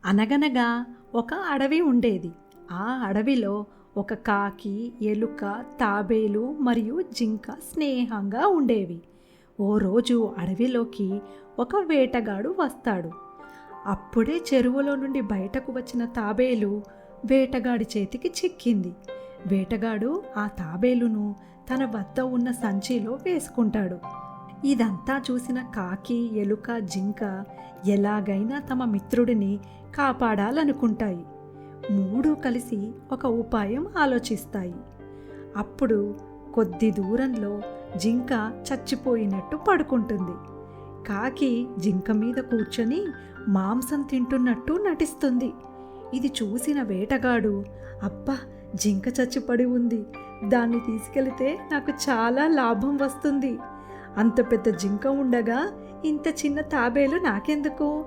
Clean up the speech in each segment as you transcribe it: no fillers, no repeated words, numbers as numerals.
అనగనగా ఒక అడవి ఉండేది. ఆ అడవిలో ఒక కాకి, ఎలుక, తాబేలు మరియు జింక స్నేహంగా ఉండేవి. ఓ రోజు అడవిలోకి ఒక వేటగాడు వస్తాడు. అప్పుడే చెరువులో నుండి బయటకు వచ్చిన తాబేలు వేటగాడి చేతికి చిక్కింది. వేటగాడు ఆ తాబేలును తన వద్ద ఉన్న సంచిలో వేసుకుంటాడు. ఇదంతా చూసిన కాకి, ఎలుక, జింక ఎలాగైనా తమ మిత్రుడిని కాపాడాలనుకుంటాయి. మూడు కలిసి ఒక ఉపాయం ఆలోచిస్తాయి. అప్పుడు కొద్ది దూరంలో జింక చచ్చిపోయినట్టు పడుకుంటుంది. కాకి జింక మీద కూర్చొని మాంసం తింటున్నట్టు నటిస్తుంది. ఇది చూసిన వేటగాడు, అబ్బా, జింక చచ్చిపడి ఉంది, దాన్ని తీసుకెళితే నాకు చాలా లాభం వస్తుంది. అంత పెద్ద జింక ఉండగా ఇంత చిన్న తాబేలు నాకెందుకు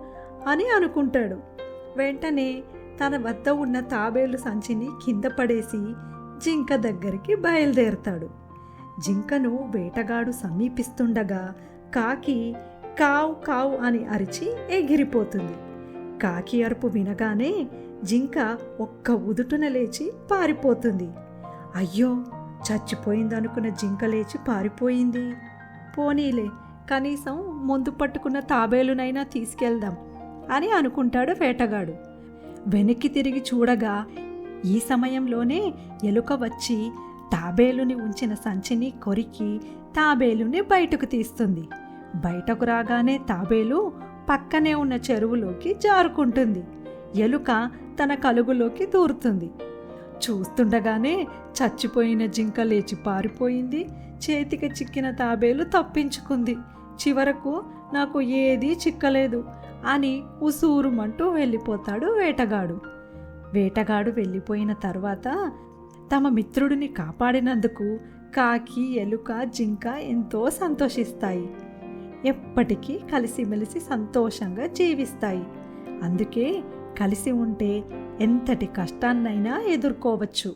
అని అనుకుంటాడు. వెంటనే తన వద్ద ఉన్న తాబేలు సంచిని కింద పడేసి జింక దగ్గరికి బయలుదేరతాడు. జింకను వేటగాడు సమీపిస్తుండగా కాకి కావు కావు అని అరిచి ఎగిరిపోతుంది. కాకి అరుపు వినగానే జింక ఒక్క ఉదుటున లేచి పారిపోతుంది. అయ్యో, చచ్చిపోయిందనుకున్న జింక లేచి పారిపోయింది. పోనీలే, కనీసం ముందు పట్టుకున్న తాబేలునైనా తీసుకెళ్దాం అని అనుకుంటాడు వేటగాడు. వెనక్కి తిరిగి చూడగా ఈ సమయంలోనే ఎలుక వచ్చి తాబేలుని ఉంచిన సంచిని కొరికి తాబేలుని బయటకు తీస్తుంది. బయటకు రాగానే తాబేలు పక్కనే ఉన్న చెరువులోకి జారుకుంటుంది. ఎలుక తన కలుగులోకి దూరుతుంది. చూస్తుండగానే చచ్చిపోయిన జింక లేచి పారిపోయింది. చేతికి చిక్కిన తాబేలు తప్పించుకుంది. చివరకు నాకు ఏదీ చిక్కలేదు అని ఉసూరుమంటూ వెళ్ళిపోతాడు వేటగాడు. వేటగాడు వెళ్ళిపోయిన తర్వాత తమ మిత్రుడిని కాపాడినందుకు కాకి, ఎలుక, జింక ఎంతో సంతోషిస్తాయి. ఎప్పటికీ కలిసిమెలిసి సంతోషంగా జీవిస్తాయి. అందుకే కలిసి ఉంటే ఎంతటి కష్టాన్నైనా ఎదుర్కోవచ్చు.